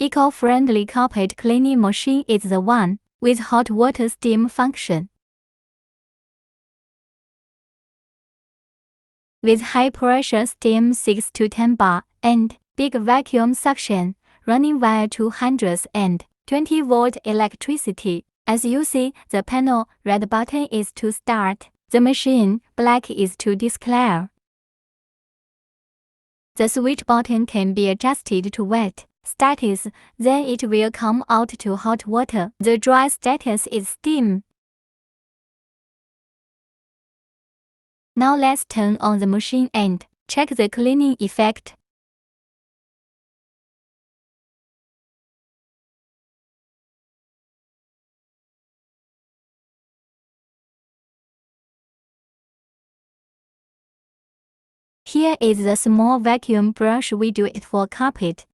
Eco-friendly carpet cleaning machine is the one with hot water steam function. With high-pressure steam 6 to 10 bar and big vacuum suction, running via 220-volt electricity. As you see, the panel red button is to start, the machine black is to declare. The switch button can be adjusted to wet status, then it will come out to hot water. The dry status is steam. Now let's turn on the machine and check the cleaning effect. Here is the small vacuum brush we do it for carpet.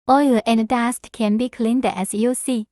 Oil and dust can be cleaned as you see.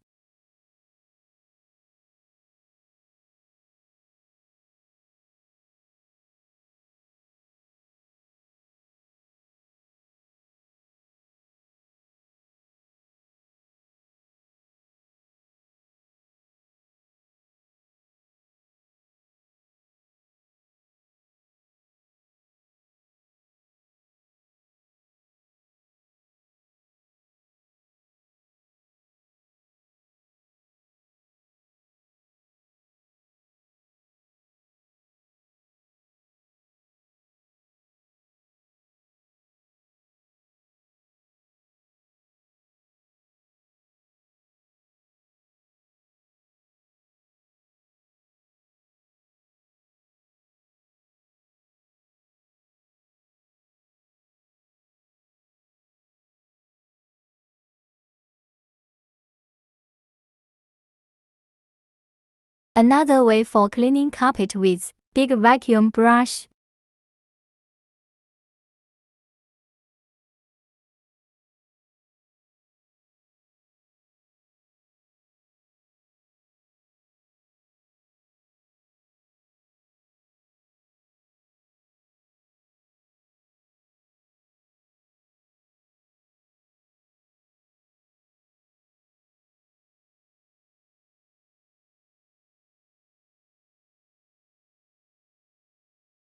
Another way for cleaning carpet with big vacuum brush.